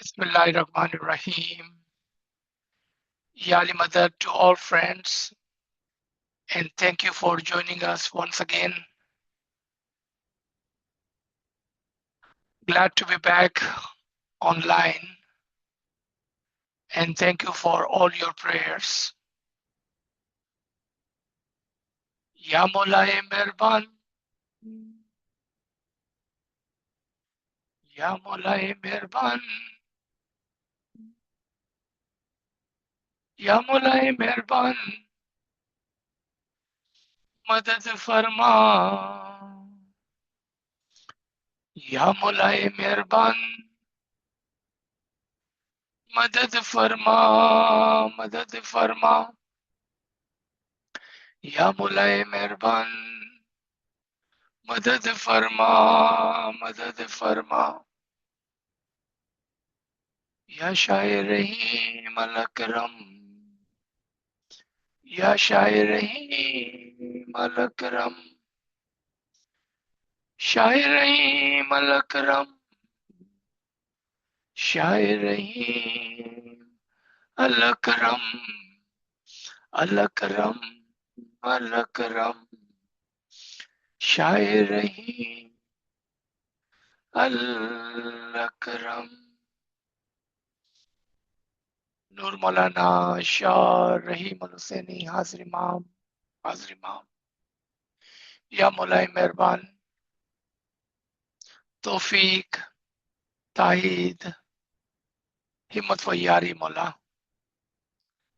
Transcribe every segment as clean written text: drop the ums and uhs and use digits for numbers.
Bismillahirrahmanirrahim. Yali Mother to all friends, and thank you for joining us once again. Glad to be back online, and thank you for all your prayers. Ya Mawla-e Mehraban, Ya Mawla-e Mehraban, Ya Mawla-e Mehraban, Madad Farma. Ya Mawla-e Mehraban, Madad Farma, Madad Farma. Ya Mawla-e Mehraban, Madad Farma, Madad Farma. Ya Shair-e-Rahim Al-Akram, Ya Shair-e-Rahim Al-Akram, Shair-e-Rahim Al-Akram, Shair-e-Rahim Al-Akram, Al-Akram, Al-Akram, Shair-e-Rahim Al-Akram. Nur Maulana Shah Rahim Al-Husaini, Hazir Imam, Hazir Imam. Ya Mawla-e Mehraban, Tawfiq, Tahid, Himmat wa Yari Mawla.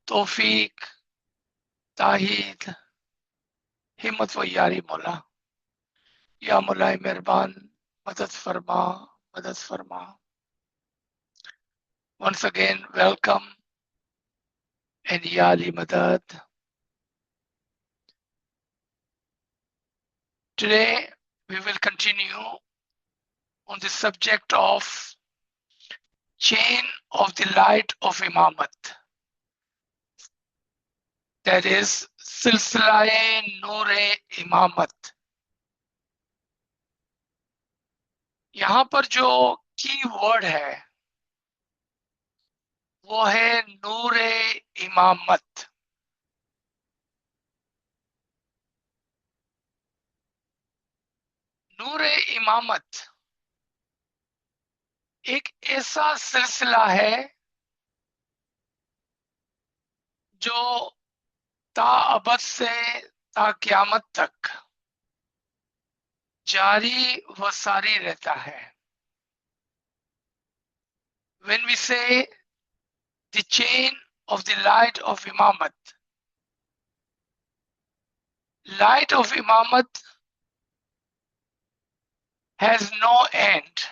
Tawfiq, Tahid, Himmat wa Yari Mawla. Ya Mawla-e Mehraban, Madad Farma, Madad Farma. Once again, welcome and Ya Ali Madad. Today, we will continue on the subject of chain of the light of Imamat. That is Silsila-e Nur-i-Imamat. यहाँ पर जो की word है वो है नूर-ए-इमामत. नूर-ए-इमामत एक ऐसा सिलसिला है जो ताअबद से ता क़यामत तक जारी व सारी रहता है. When we say the chain of the light of Imamat, light of Imamat has no end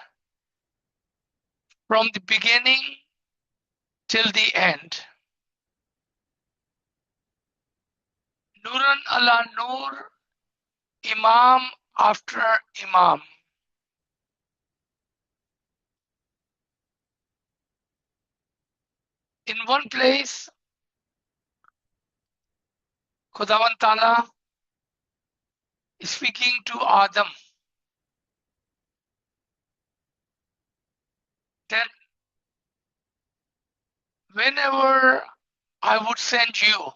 from the beginning till the end. Nuran ala Nur, Imam after Imam. In one place, Khudawan Ta'ala is speaking to Adam that whenever I would send you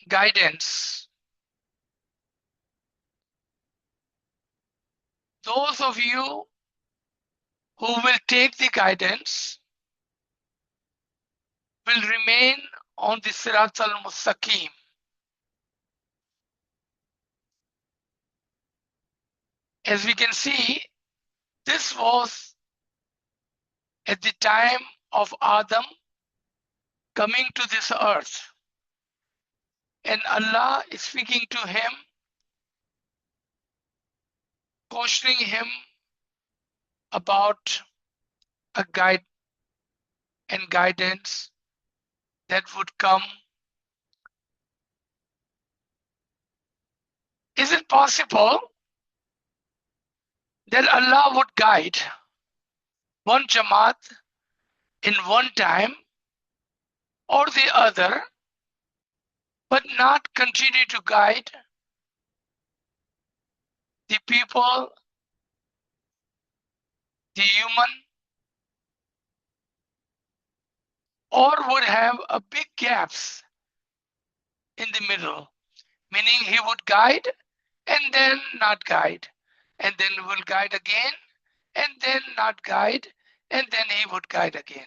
guidance, those of you who will take the guidance will remain on the Sirat al-Mustaqim. As we can see, this was at the time of Adam coming to this earth, and Allah is speaking to him, cautioning him about a guide and guidance that would come. Is it possible that Allah would guide one Jamaat in one time or the other, but not continue to guide the people the human, or would have a big gaps in the middle, meaning he would guide and then not guide, and then will guide again, and then not guide, and then he would guide again.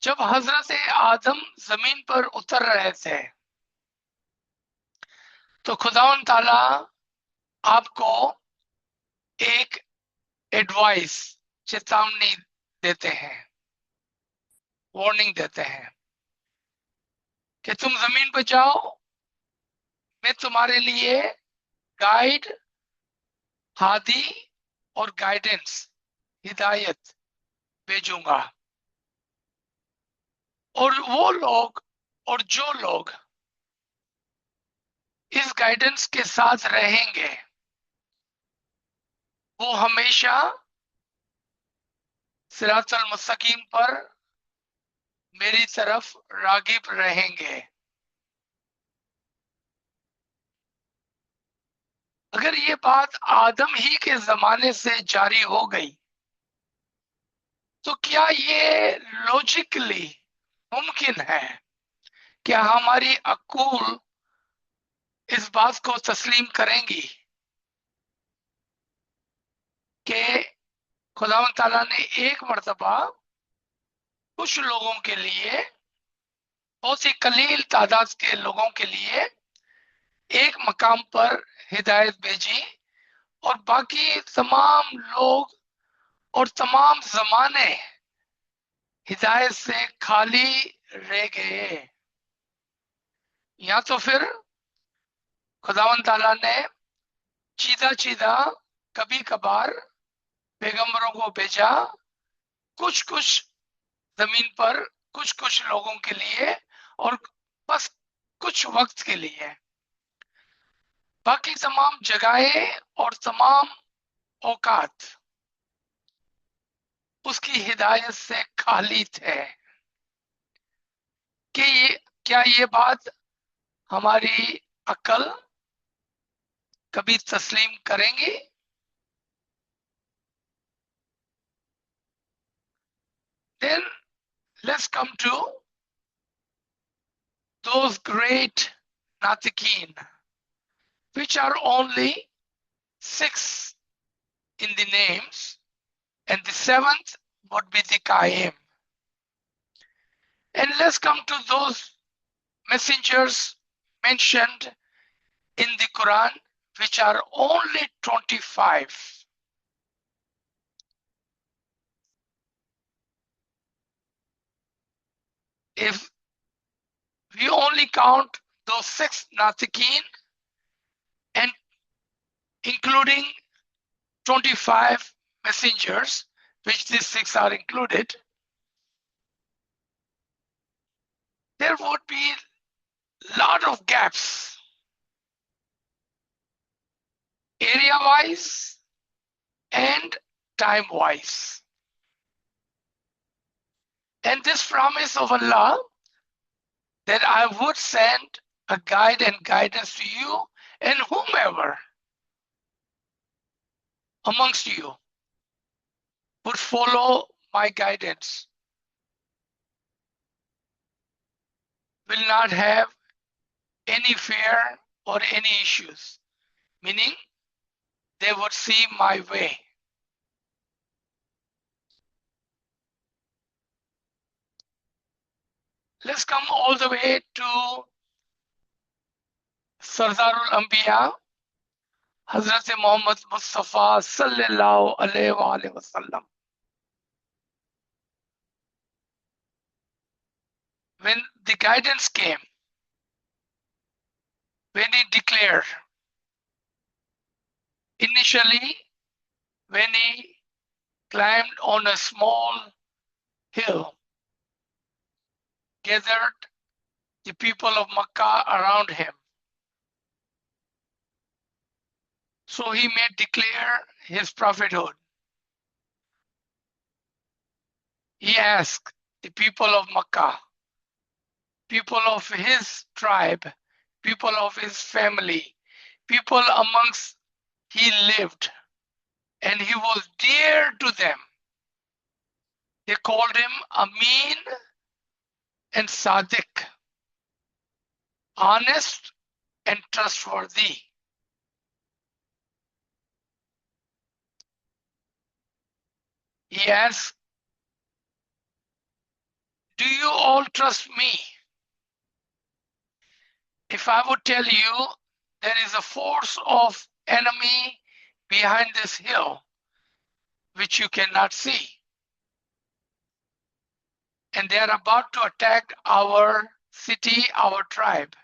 जब हजरत आदम जमीन पर उतर रहे थे तो खुदावन ताला आपको एक एडवाइस, चेतावनी देते हैं, वार्निंग देते हैं कि तुम जमीन पर जाओ, मैं तुम्हारे लिए गाइड, हादी और गाइडेंस, हिदायत भेजूंगा। और वो लोग और जो लोग इस गाइडेंस के साथ रहेंगे वो हमेशा सिरातुल मुस्तकीम पर मेरी तरफ रागिब रहेंगे। अगर ये बात आदम ही के जमाने से जारी हो गई तो क्या ये लॉजिकली मुमकिन है? क्या हमारी अक्ल इस बात को तस्लीम करेंगी कि खुदावंद ताला ने एक मर्तबा कुछ लोगों के लिए, बहुत ही कलील तादाद के लोगों के लिए एक मकाम पर हिदायत भेजी और बाकी तमाम लोग और तमाम जमाने हिदायत से खाली रह गए? या तो फिर खुदावंद ताला ने चीदा चीदा कभी कभार पैगंबरों को भेजा, कुछ कुछ जमीन पर कुछ कुछ लोगों के लिए और बस कुछ वक्त के लिए, बाकी तमाम जगहें और तमाम औकात उसकी हिदायत से खाली थे। कि क्या ये बात हमारी अकल कभी तस्लीम करेंगी? Then let's come to those great natiqeen, which are only 6 in the names, and the 7th would be the Qaim. And let's come to those messengers mentioned in the Quran, which are only 25. If we only count those 6 natiqeen and including 25 messengers, which these 6 are included, there would be a lot of gaps, area-wise and time-wise. And this promise of Allah that I would send a guide and guidance to you and whomever amongst you would follow my guidance will not have any fear or any issues, meaning they would see my way. Let's come all the way to Sardarul Anbiya, Hazrat Muhammad Mustafa sallallahu alaihi wasallam. When the guidance came, when he declared, initially when he climbed on a small hill, gathered the people of Makkah around him, so he may declare his prophethood. He asked the people of Makkah, people of his tribe, people of his family, people amongst he lived and he was dear to them. They called him Amin and Sadiq, honest and trustworthy. He asked, do you all trust me? If I would tell you there is a force of enemy behind this hill, which you cannot see, and they are about to attack our city, our tribe,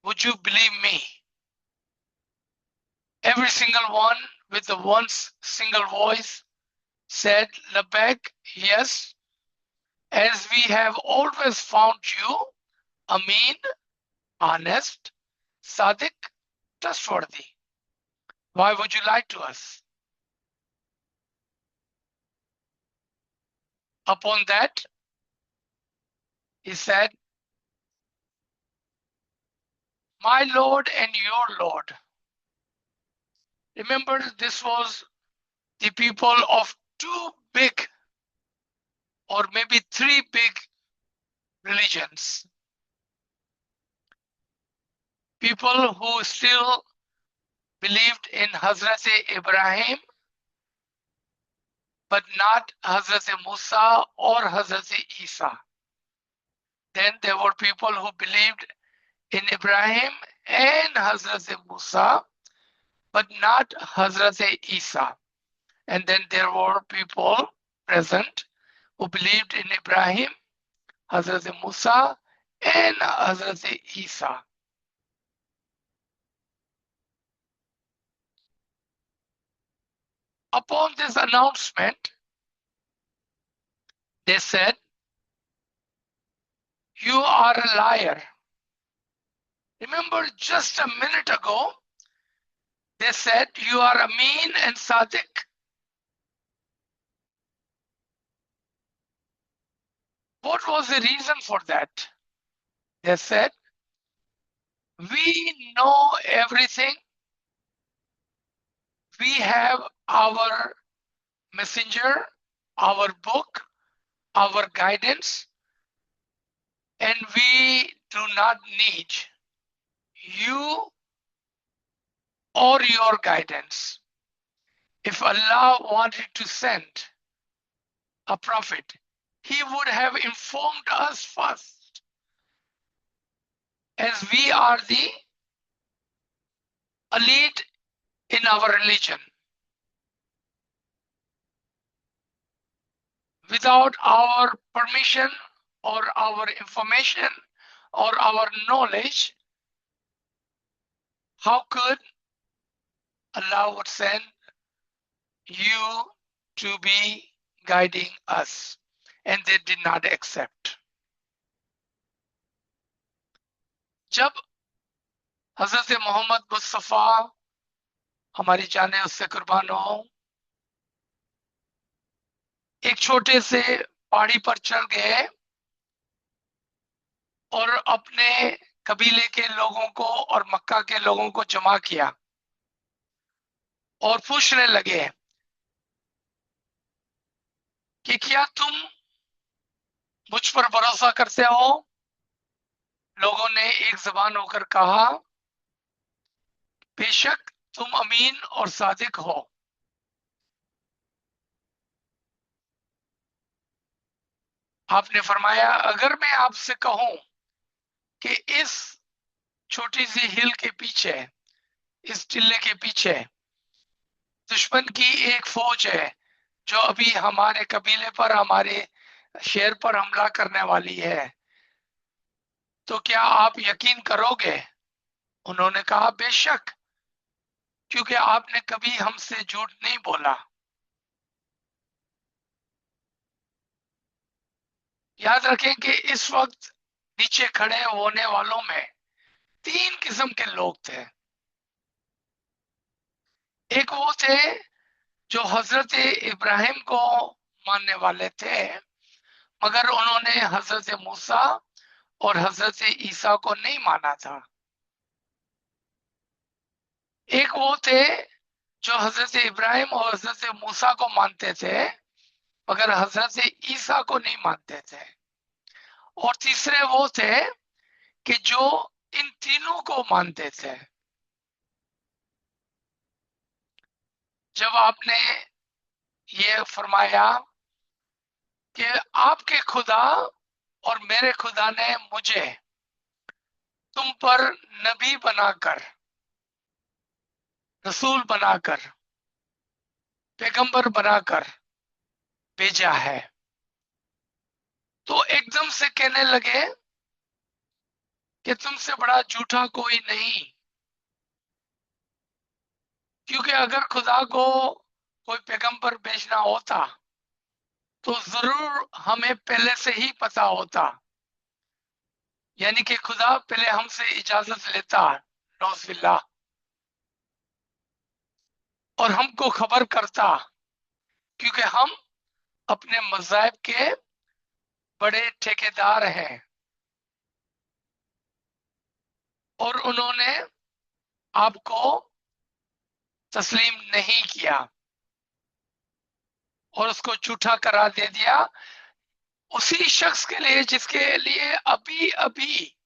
would you believe me? Every single one with the one single voice said, Labbaik, yes, as we have always found you, Amin, honest, Sadiq, trustworthy. Why would you lie to us? Upon that, he said, my Lord and your Lord. Remember, this was the people of two big or maybe three big religions. People who still believed in Hazrat Ibrahim, but not Hazrat Musa or Hazrat Isa. Then there were people who believed in Ibrahim and Hazrat Musa, but not Hazrat Isa. And then there were people present who believed in Ibrahim, Hazrat Musa, and Hazrat Isa. Upon this announcement, they said, you are a liar. Remember, just a minute ago, they said, you are Amin and Sadiq. What was the reason for that? They said, we know everything. We have our messenger, our book, our guidance, and we do not need you or your guidance. If Allah wanted to send a prophet, he would have informed us first, as we are the elite in our religion. Without our permission or our information or our knowledge, how could Allah would send you to be guiding us? And they did not accept. जब हजरत मोहम्मद मुस्तफ़ा हमारी जाने उससे कुर्बान हो, एक छोटे से पहाड़ी पर चढ़ गए और अपने कबीले के लोगों को और मक्का के लोगों को जमा किया और पूछने लगे कि क्या तुम मुझ पर भरोसा करते हो? लोगों ने एक जबान होकर कहा, बेशक तुम अमीन और सादिक हो। आपने फरमाया, अगर मैं आपसे कहूं कि इस छोटी सी हिल के पीछे, इस टिल्ले के पीछे दुश्मन की एक फौज है जो अभी हमारे कबीले पर, हमारे शहर पर हमला करने वाली है, तो क्या आप यकीन करोगे? उन्होंने कहा, बेशक, क्योंकि आपने कभी हमसे झूठ नहीं बोला। याद रखें कि इस वक्त नीचे खड़े होने वालों में तीन किस्म के लोग थे। एक वो थे जो हजरत इब्राहिम को मानने वाले थे, मगर उन्होंने हजरत मूसा और हजरत ईसा को नहीं माना था। एक वो थे जो हजरत इब्राहिम और हजरत मूसा को मानते थे मगर हजरत ईसा को नहीं मानते थे, और तीसरे वो थे कि जो इन तीनों को मानते थे। जब आपने ये फरमाया कि आपके खुदा और मेरे खुदा ने मुझे तुम पर नबी बनाकर, रसूल बनाकर, पैगंबर बनाकर भेजा है, तो एकदम से कहने लगे कि तुमसे बड़ा झूठा कोई नहीं, क्योंकि अगर खुदा को कोई पैगंबर भेजना होता तो जरूर हमें पहले से ही पता होता, यानी कि खुदा पहले हमसे इजाजत लेता नौज़बिल्लाह, और हमको खबर करता, क्योंकि हम अपने मज़ाहिब के बड़े ठेकेदार हैं और उन्होंने आपको तस्लीम नहीं किया और उसको झूठा करार दे दिया, उसी शख्स के लिए जिसके लिए अभी अभी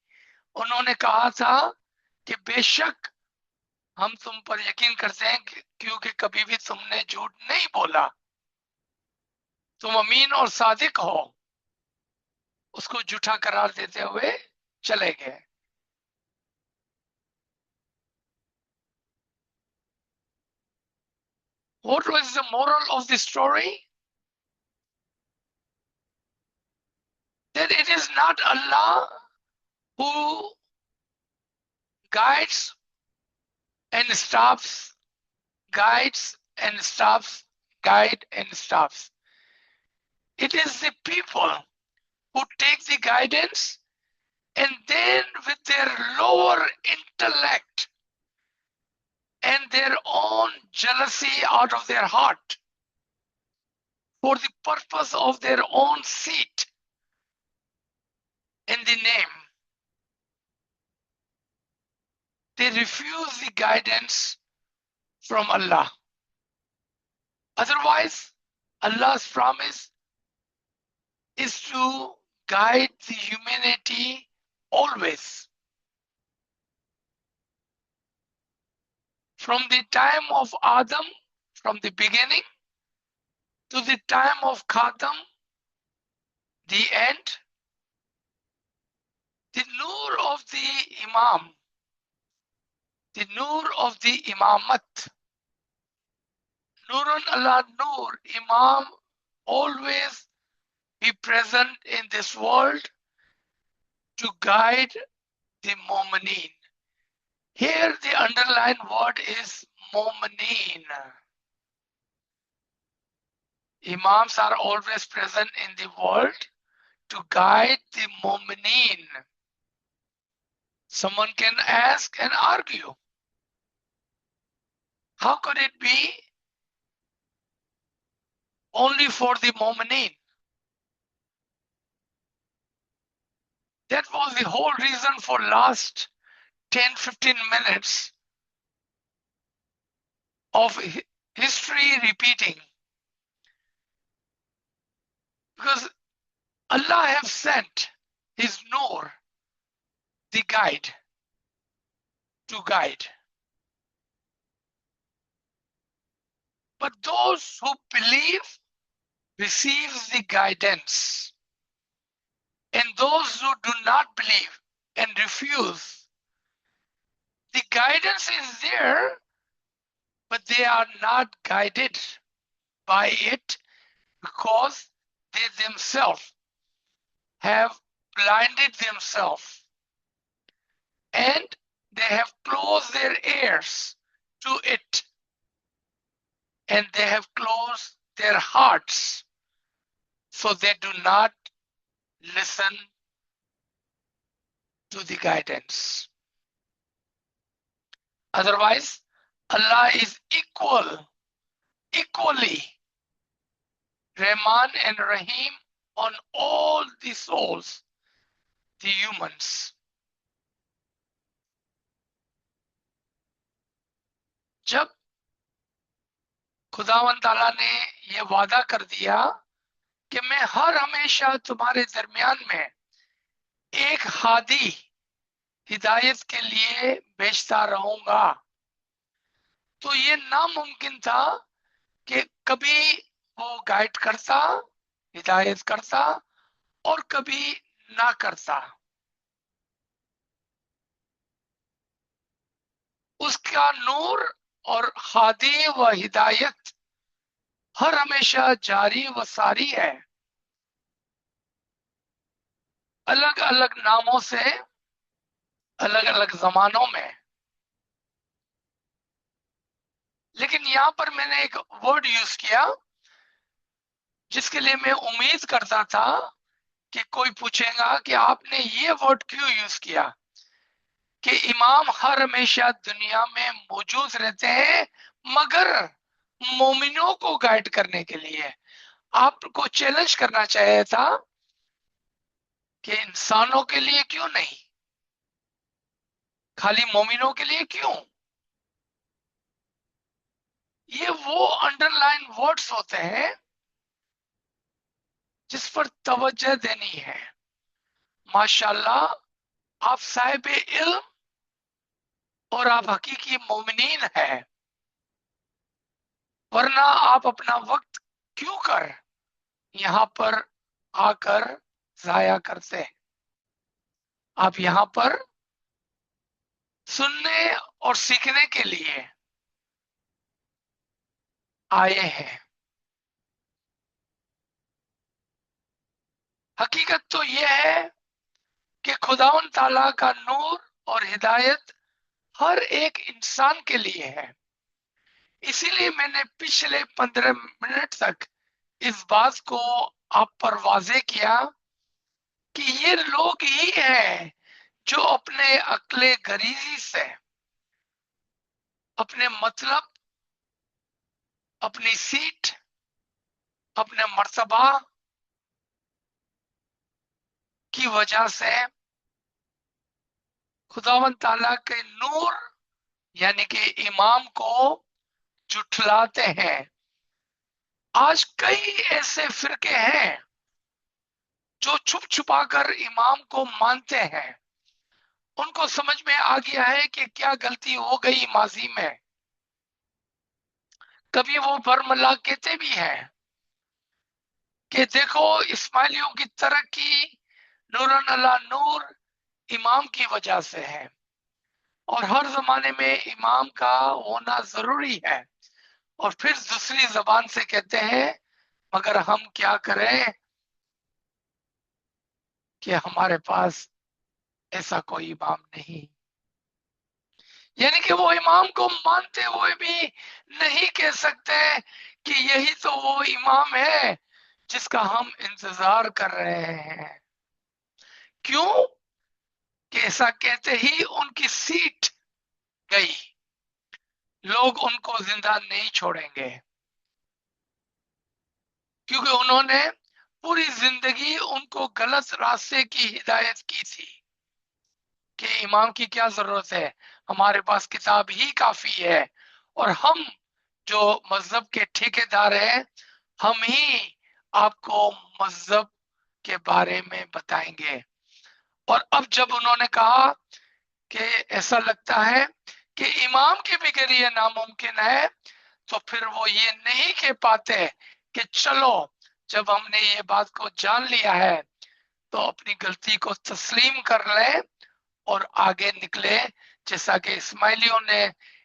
उन्होंने कहा था कि बेशक हम तुम पर यकीन करते हैं क्योंकि कभी भी तुमने झूठ नहीं बोला, तुम अमीन और सादिक हो, उसको झूठा करार देते हुए चले गए। What was the moral of the story? That it is not Allah who guides and stops, guides and stops, guide and stops. It is the people who take the guidance and then with their lower intellect and their own jealousy out of their heart for the purpose of their own seat in the name, they refuse the guidance from Allah. Otherwise, Allah's promise is to guide the humanity always. From the time of Adam, from the beginning, to the time of Khatam, the end, the Nur of the Imam, the Nur of the Imamat, Nurun Allah Nur, Imam always be present in this world to guide the Mu'mineen. Here the underlined word is Mu'mineen. Imams are always present in the world to guide the Mu'mineen. Someone can ask and argue, how could it be only for the Mu'mineen? That was the whole reason for last 10-15 minutes of history repeating. Because Allah have sent His Nur, the guide, to guide. But those who believe receive the guidance. And those who do not believe and refuse, the guidance is there, but they are not guided by it because they themselves have blinded themselves and they have closed their ears to it and they have closed their hearts, so they do not listen to the guidance. Otherwise, Allah is equally Rahman and Rahim on all the souls, the humans. खुदावंद ताला ने ये वादा कर दिया कि मैं हर हमेशा तुम्हारे दरमियान में एक हादी हिदायत के लिए भेजता रहूंगा। तो ये नामुमकिन था कि कभी वो गाइड करता, हिदायत करता और कभी ना करता। उसका नूर और हादी व हिदायत हर हमेशा जारी व सारी है, अलग अलग नामों से, अलग अलग जमानों में। लेकिन यहां पर मैंने एक वर्ड यूज किया जिसके लिए मैं उम्मीद करता था कि कोई पूछेगा कि आपने ये वर्ड क्यों यूज किया, कि इमाम हर हमेशा दुनिया में मौजूद रहते हैं मगर मोमिनों को गाइड करने के लिए। आपको चैलेंज करना चाहिए था कि इंसानों के लिए क्यों नहीं, खाली मोमिनों के लिए क्यों। ये वो अंडरलाइन वर्ड्स होते हैं जिस पर तवज्जो देनी है। माशाल्लाह आप साहिब इल्म और आप हकीकी मोमिनीन है, वरना आप अपना वक्त क्यों कर यहां पर आकर जाया करते। आप यहां पर सुनने और सीखने के लिए आए हैं। हकीकत तो यह है कि खुदावन ताला का नूर और हिदायत हर एक इंसान के लिए है। इसीलिए मैंने पिछले 15 मिनट तक इस बात को आप पर वाजे किया कि ये लोग ही हैं जो अपने अक्ले गरीजी से अपने मतलब, अपनी सीट, अपने मर्तबा की वजह से खुदावंद ताला के नूर यानी कि इमाम को जुठलाते हैं। आज कई ऐसे फिरके हैं जो छुप छुपा कर इमाम को मानते हैं। उनको समझ में आ गया है कि क्या गलती हो गई माजी में। कभी वो बरमला कहते भी हैं कि देखो इस्माइलियों की तरक्की नूरन अला नूर इमाम की वजह से है और हर जमाने में इमाम का होना जरूरी है। और फिर दूसरी जबान से कहते हैं मगर हम क्या करें कि हमारे पास ऐसा कोई इमाम नहीं। यानी कि वो इमाम को मानते हुए भी नहीं कह सकते कि यही तो वो इमाम है जिसका हम इंतजार कर रहे हैं। क्यों कि ऐसा कहते ही उनकी सीट गई, लोग उनको जिंदा नहीं छोड़ेंगे क्योंकि उन्होंने पूरी जिंदगी उनको गलत रास्ते की हिदायत की थी कि इमाम की क्या जरूरत है, हमारे पास किताब ही काफी है और हम जो मजहब के ठेकेदार हैं हम ही आपको मजहब के बारे में बताएंगे। और अब जब उन्होंने कहा कि ऐसा लगता है कि इमाम के बगैर ये नामुमकिन है, तो फिर वो ये नहीं कह पाते कि चलो जब हमने ये बात को जान लिया है तो अपनी गलती को तस्लीम कर ले और आगे निकले। जैसा कि इस्माइलियों ने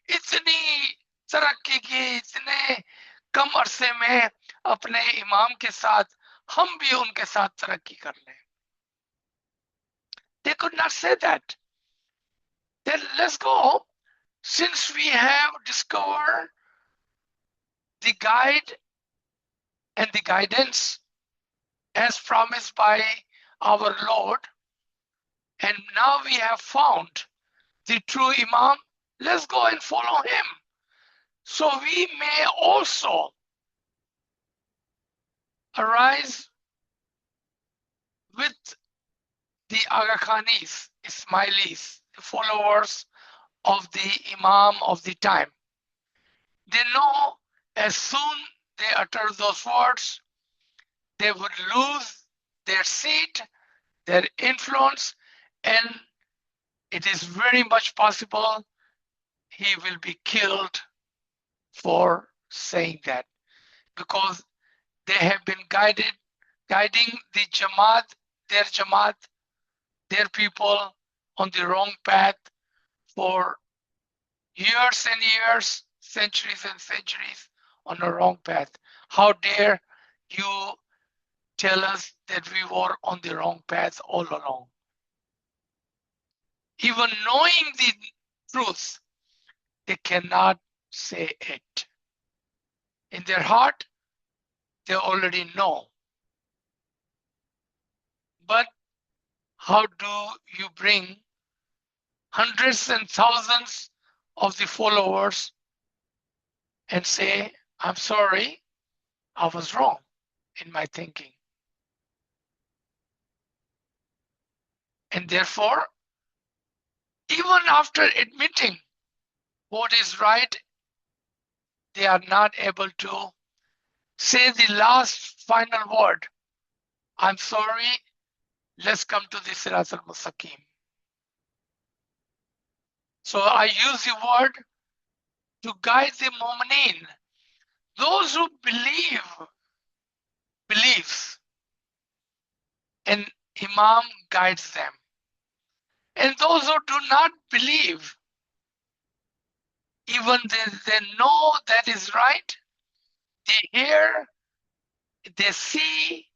इतनी तरक्की की, इतने कम अरसे में अपने इमाम के साथ, हम भी उनके साथ तरक्की कर लें। They could not say that. Then let's go. Since we have discovered the guide and the guidance as promised by our Lord, and now we have found the true Imam, let's go and follow him. So we may also arise with the Aga Khanis, Ismailis, the followers of the Imam of the time. They know As soon they utter those words, they would lose their seat, their influence, and it is very much possible he will be killed for saying that, because they have been guiding the Jamaat, their people on the wrong path for years and years, centuries and centuries on a wrong path. How dare you tell us that we were on the wrong path all along? Even knowing the truth, they cannot say it. In their heart, they already know. But how do you bring hundreds and thousands of the followers and say, I'm sorry, I was wrong in my thinking? And therefore, even after admitting what is right, they are not able to say the last final word. I'm sorry, let's come to the Sirat al-Mustaqim. So I use the word to guide the Mu'mineen, those who believes, and Imam guides them. And those who do not believe, even they know that is right, they hear, they see,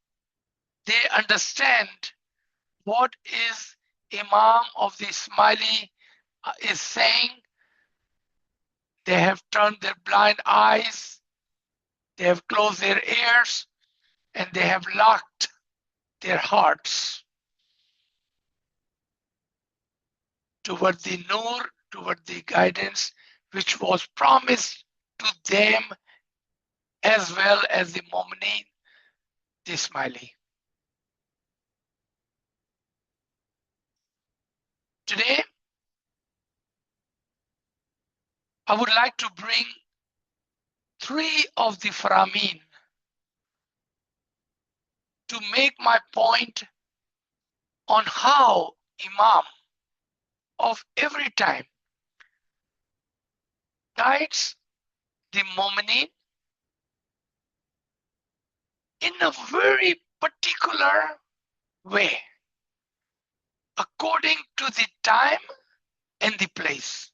they understand what is Imam of the Ismaili is saying. They have turned their blind eyes, they have closed their ears, and they have locked their hearts toward the Nur, toward the guidance which was promised to them as well as the Mu'mineen, the Ismaili. Today, I would like to bring three of the Farman to make my point on how Imam of every time guides the Mu'mineen in a very particular way, according to the time and the place.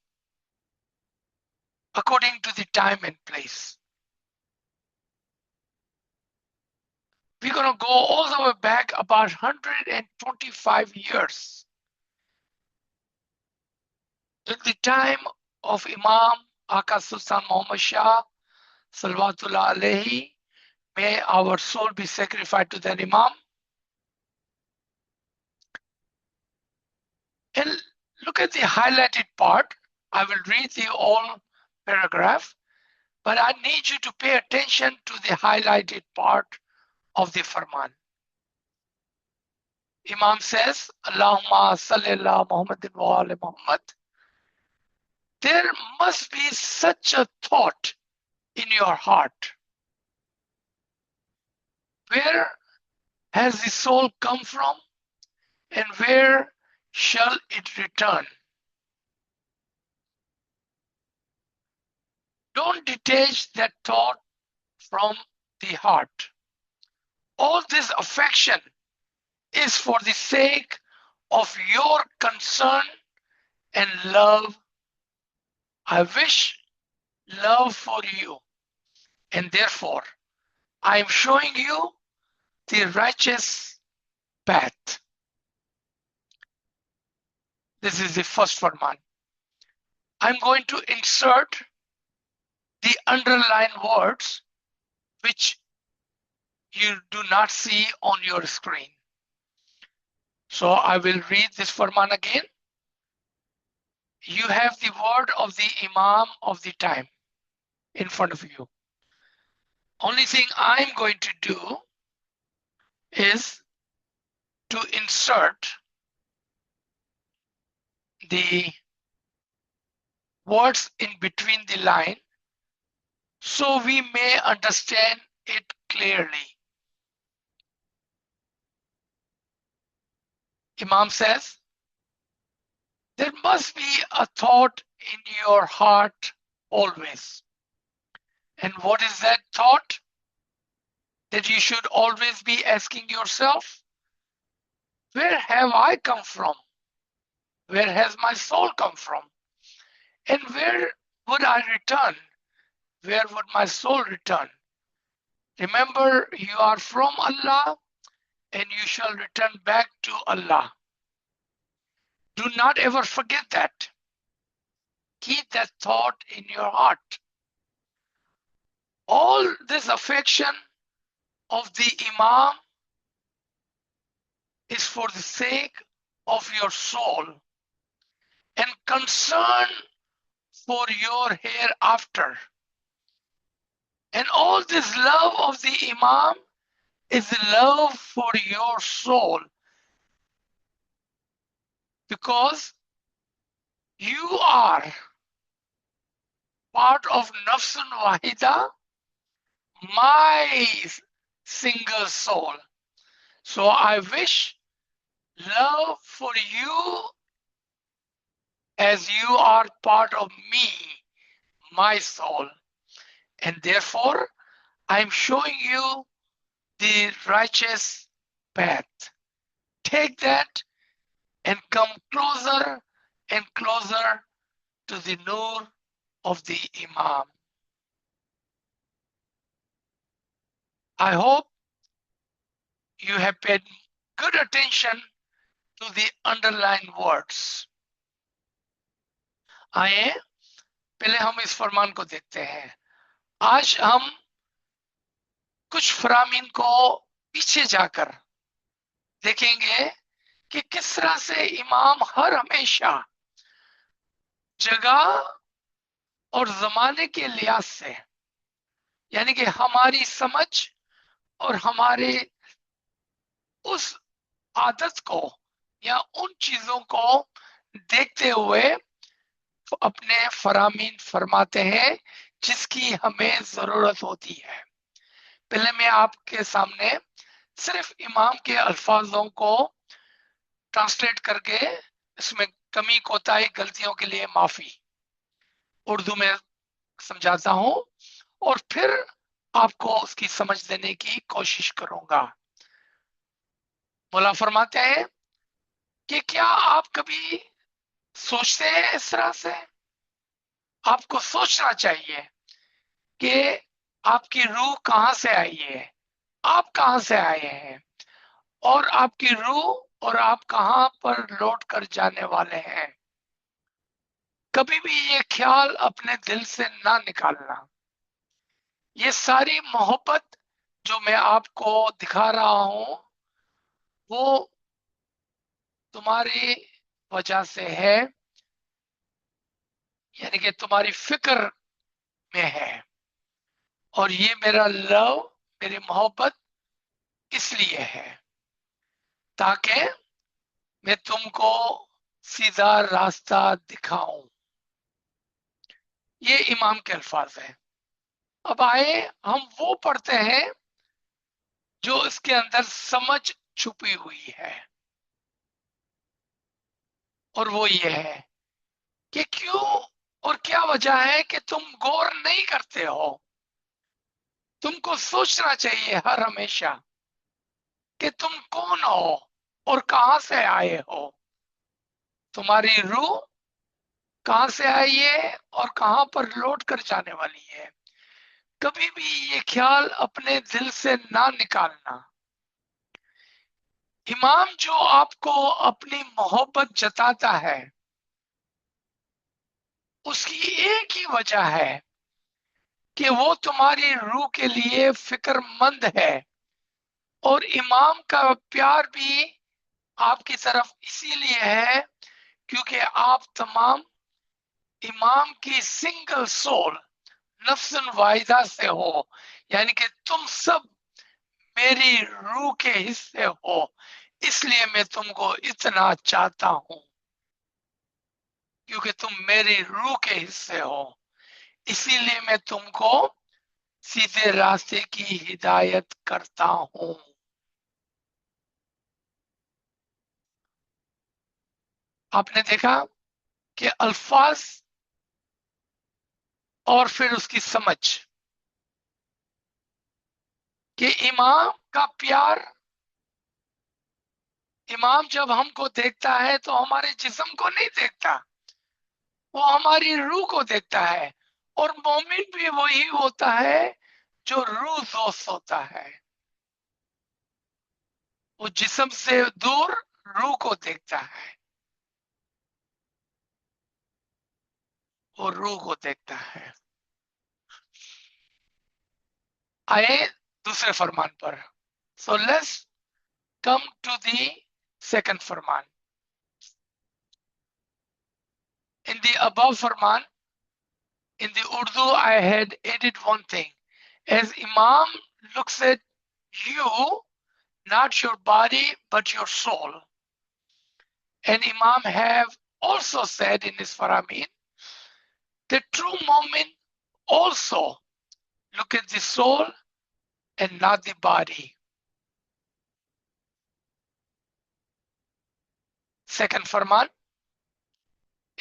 According to the time and place. We're going to go all the way back about 125 years. In the time of Imam Aka Sultan Muhammad Shah, Salawatullah alayhi, may our soul be sacrificed to that Imam. And look at the highlighted part. I will read the whole paragraph, but I need you to pay attention to the highlighted part of the Farman. Imam says, Allahumma salli ala Muhammadin wa ala Muhammad. There must be such a thought in your heart. Where has the soul come from, and where shall it return? Don't detach that thought from the heart. All this affection is for the sake of your concern and love. I wish love for you, and therefore I am showing you the righteous path. This is the first Farman. I'm going to insert the underlined words which you do not see on your screen. So I will read this Farman again. You have the word of the Imam of the time in front of you. Only thing I'm going to do is to insert the words in between the line so we may understand it clearly. Imam says, there must be a thought in your heart always. And what is that thought? That you should always be asking yourself, where have I come from? Where has my soul come from? And where would I return? Where would my soul return? Remember, you are from Allah and you shall return back to Allah. Do not ever forget that. Keep that thought in your heart. All this affection of the Imam is for the sake of your soul and concern for your hereafter. And all this love of the Imam is the love for your soul, because you are part of Nafsun Wahida, my single soul. So I wish love for you as you are part of me, my soul. And therefore, I'm showing you the righteous path. Take that and come closer and closer to the Nur of the Imam. I hope you have paid good attention to the underlined words. आइए पहले हम इस फरमान को देखते हैं. आज हम कुछ फरामीन को पीछे जाकर देखेंगे कि किस तरह से इमाम हर हमेशा जगह और जमाने के लिहाज से, यानी कि हमारी समझ और हमारे उस आदत को या उन चीजों को देखते हुए अपने फरामीन फरमाते हैं जिसकी हमें जरूरत होती है. पहले मैं आपके सामने सिर्फ इमाम के अल्फाजों को ट्रांसलेट करके इसमें कमी कोताही गलतियों के लिए माफी उर्दू में समझाता हूं और फिर आपको उसकी समझ देने की कोशिश करूंगा. मौला फरमाते हैं कि क्या आप कभी सोचते हैं इस तरह से? आपको सोचना चाहिए कि आपकी रूह कहां से आई है, आप कहां से आए हैं और आपकी रूह और आप कहां पर लौट कर जाने वाले हैं. कभी भी ये ख्याल अपने दिल से ना निकालना. ये सारी मोहब्बत जो मैं आपको दिखा रहा हूं वो तुम्हारी वजह से है, यानी कि तुम्हारी फिक्र में है. और ये मेरा लव, मेरी मोहब्बत इसलिए है ताकि मैं तुमको सीधा रास्ता दिखाऊं. ये इमाम के अल्फाज हैं. अब आए हम वो पढ़ते हैं जो इसके अंदर समझ छुपी हुई है, और वो ये है कि क्यों और क्या वजह है कि तुम गौर नहीं करते हो. तुमको सोचना चाहिए हर हमेशा कि तुम कौन हो और कहां से आए हो. तुम्हारी रूह कहां से आई है और कहां पर लौट कर जाने वाली है. कभी भी ये ख्याल अपने दिल से ना निकालना. इमाम जो आपको अपनी मोहब्बत जताता है उसकी एक ही वजह है कि वो तुम्हारी रूह के लिए फिक्रमंद है. और इमाम का प्यार भी आपकी तरफ इसीलिए है क्योंकि आप तमाम इमाम की सिंगल सोल नफ्सन वाहिदा से हो, यानी कि तुम सब मेरी रूह के हिस्से हो. इसलिए मैं तुमको इतना चाहता हूं क्योंकि तुम मेरी रूह के हिस्से हो. इसीलिए मैं तुमको सीधे रास्ते की हिदायत करता हूं। आपने देखा कि अल्फाज और फिर उसकी समझ कि इमाम का प्यार, इमाम जब हमको देखता है तो हमारे जिस्म को नहीं देखता, वो हमारी रूह को देखता है। और मोमिन भी वही होता है जो रूह दोस्त होता है, वो जिस्म से दूर रूह को देखता है, वो रूह को देखता है। आए दूसरे फरमान पर। So let's come to the second फरमान। In the above Farman, in the Urdu, I had added one thing. As Imam looks at you, not your body, but your soul. And Imam have also said in his Faramin, the true moment also look at the soul and not the body. Second Farman,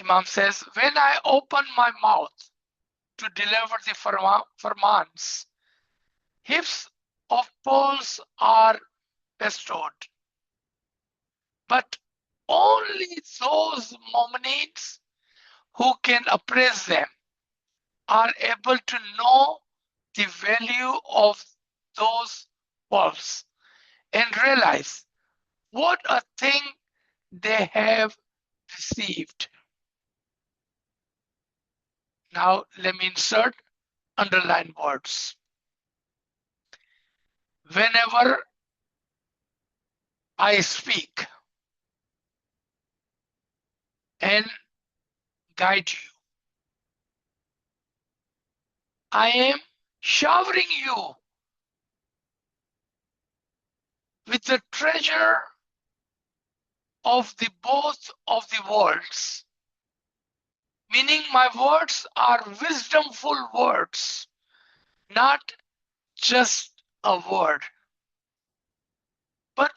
Imam says, when I open my mouth to deliver the Farmans, heaps of pearls are bestowed, but only those Mu'mineen who can appraise them are able to know the value of those pearls and realize what a thing they have received. Now let me insert underlined words. Whenever I speak and guide you, I am showering you with the treasure of the both of the worlds, meaning my words are wisdomful words, not just a word, but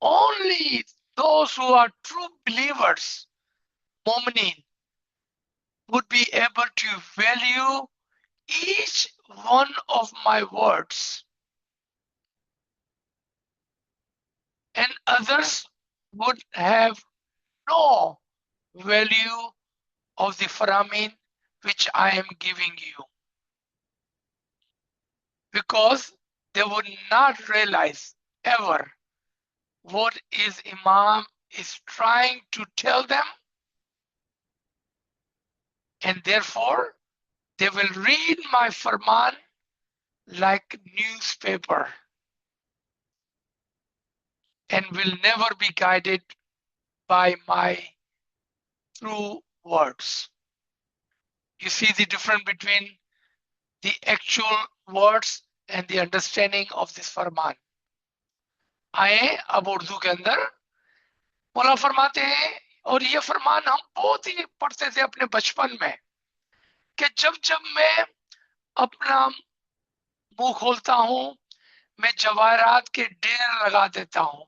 only those who are true believers, Mu'mineen, would be able to value each one of my words, and others would have no value of the Faramin which I am giving you, because they would not realize ever what is Imam is trying to tell them, and therefore they will read my Farman like newspaper and will never be guided by my true words. You see the difference between the actual words and the understanding of this फरमान। आए अब उर्दू के अंदर। मौला फरमाते हैं, और ये फरमान हम बहुत ही पढ़ते थे अपने बचपन में, कि जब जब मैं अपना मुंह खोलता हूं मैं जवाहरात के ढेर लगा देता हूं,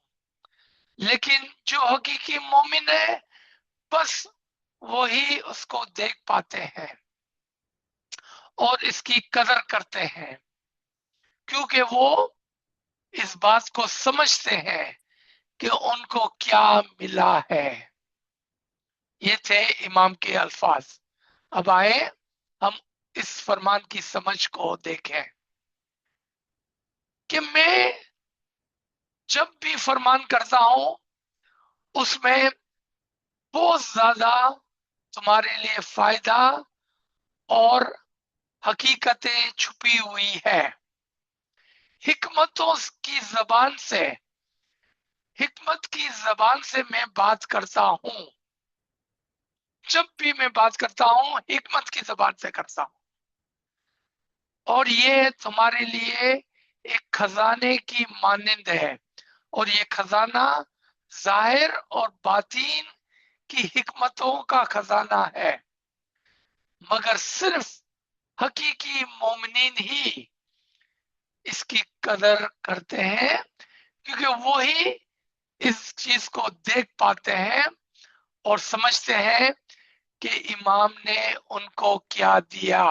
लेकिन जो हकीकी मोमिन है बस वही उसको देख पाते हैं और इसकी कदर करते हैं, क्योंकि वो इस बात को समझते हैं कि उनको क्या मिला है। ये थे इमाम के अल्फाज। अब आए हम इस फरमान की समझ को देखें कि मैं जब भी फरमान करता हूं उसमें बहुत ज्यादा तुम्हारे लिए फायदा और हकीकतें छुपी हुई है। हिकमतों की जबान से, हिकमत की जबान से मैं बात करता हूं। जब भी मैं बात करता हूं हिकमत की जबान से करता हूं, और ये तुम्हारे लिए एक खजाने की मानंद है, और ये खजाना जाहिर और बातीन की हिकमतों का खजाना है, मगर सिर्फ हकीकी मोमिनीन ही اس کی قدر کرتے ہیں کیونکہ وہی اس چیز کو دیکھ پاتے ہیں اور سمجھتے ہیں کہ امام نے ان کو کیا دیا.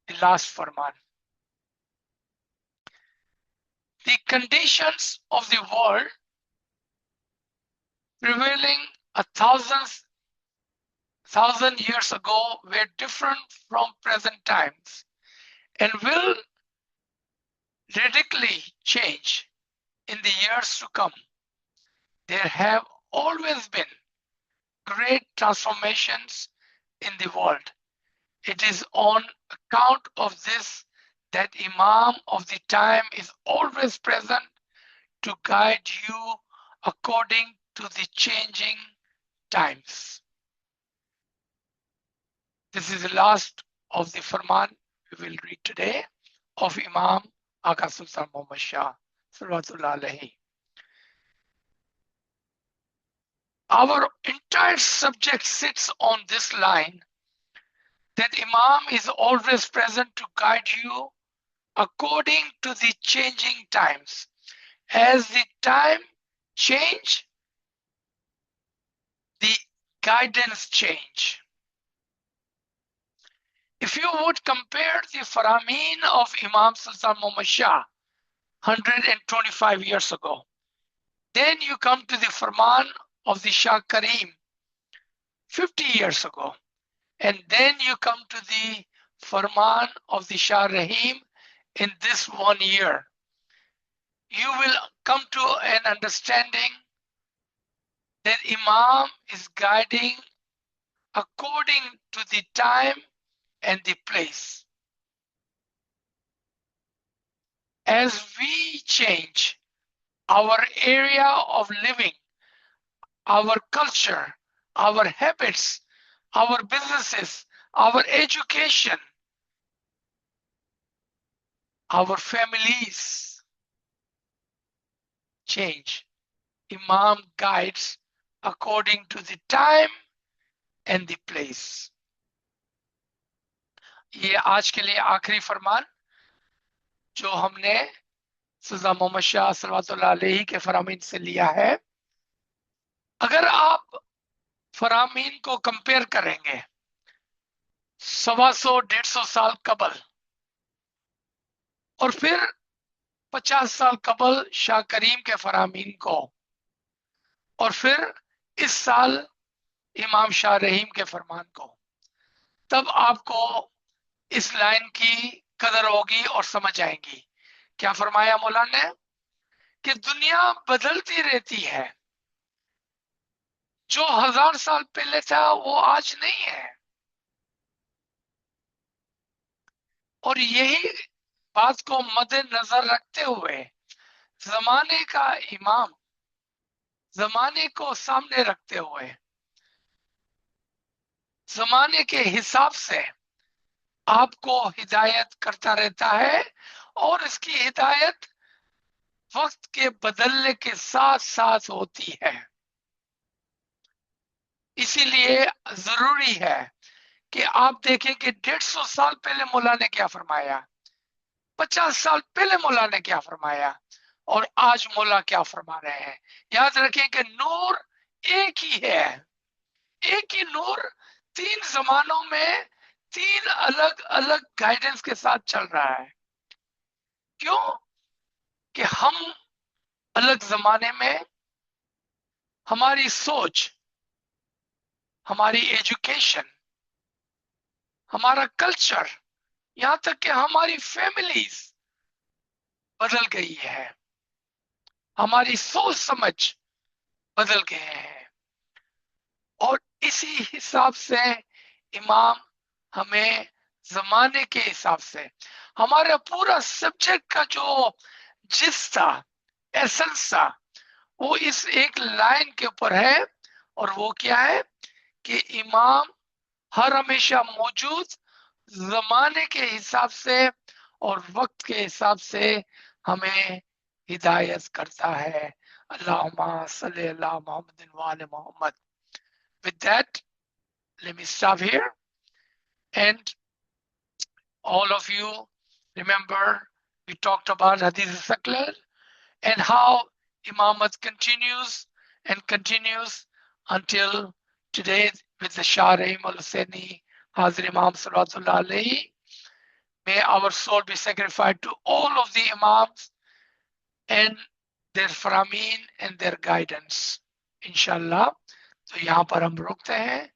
لاسٹ فرمان. The conditions of the world prevailing 1,000 years ago were different from present times and will radically change in the years to come. There have always been great transformations in the world. It is on account of this that Imam of the time is always present to guide you according to the changing times. This is the last of the Farman we will read today of Imam Aka Sultan Muhammad Shah Salawatullah Alaihi. Our entire subject sits on this line that Imam is always present to guide you according to the changing times. As the time change, the guidance change. If you would compare the Faramin of Imam Sultan Muhammad Shah 125 years ago, then you come to the Farman of the Shah Karim 50 years ago, and then you come to the Farman of the Shah Rahim in this 1 year. You will come to an understanding that Imam is guiding according to the time and the place. As we change our area of living, our culture, our habits, our businesses, our education, our families change, Imam guides according to the time and the place. یہ آج کے لیے آخری فرمان جو ہم نے سلطان محمد شاہ صلوات اللہ علیہ کے فرامین سے لیا ہے. اگر آپ فرامین کو کمپیئر کریں گے 125 سال قبل اور پھر 50 سال قبل شاہ کریم کے فرامین کو اور پھر اس سال امام شاہ رحیم کے فرمان کو، تب آپ کو اس لائن کی قدر ہوگی اور سمجھ آئیں گی. کیا فرمایا مولانا نے کہ دنیا بدلتی رہتی ہے، جو 1000 سال پہلے تھا وہ آج نہیں ہے. اور یہی بات کو مد نظر رکھتے ہوئے زمانے کا امام، زمانے کو سامنے رکھتے ہوئے زمانے کے حساب سے آپ کو ہدایت کرتا رہتا ہے، اور اس کی ہدایت وقت کے بدلنے کے ساتھ ساتھ ہوتی ہے. اسی لیے ضروری ہے کہ آپ دیکھیں کہ 150 سال پہلے مولا نے کیا فرمایا، 50 سال پہلے مولا نے کیا فرمایا، اور آج مولا کیا فرما رہے ہیں. یاد رکھیں کہ نور ایک ہی ہے، ایک ہی نور 3 زمانوں میں 3 الگ الگ گائیڈنس کے ساتھ چل رہا ہے. کیوں کہ ہم الگ زمانے میں ہماری سوچ، ہماری ایجوکیشن، ہمارا کلچر، یہاں تک کہ ہماری فیملیز بدل گئی ہے، ہماری سوچ سمجھ بدل گئے ہیں. اور اسی حساب سے امام ہمیں زمانے کے حساب سے ہمارا پورا سبجیکٹ کا جو جس تھا، ایسنس تھا، وہ اس ایک لائن کے اوپر ہے. اور وہ کیا ہے کہ امام ہر ہمیشہ موجود، زمانے کے حساب سے اور وقت کے حساب سے ہمیں ہدایت کرتا ہے. اللہم صلی اللہ محمد وآل محمد. With that, let me stop here and all of you remember we talked about Hadith Saklar and how Imamat continues and continues until today with the Shah Rahim al-Husseini Hazir Imam Salatullah alayhi. May our soul be sacrificed to all of the Imams and their Farmin and their guidance. Inshallah. तो यहाँ पर हम रुकते हैं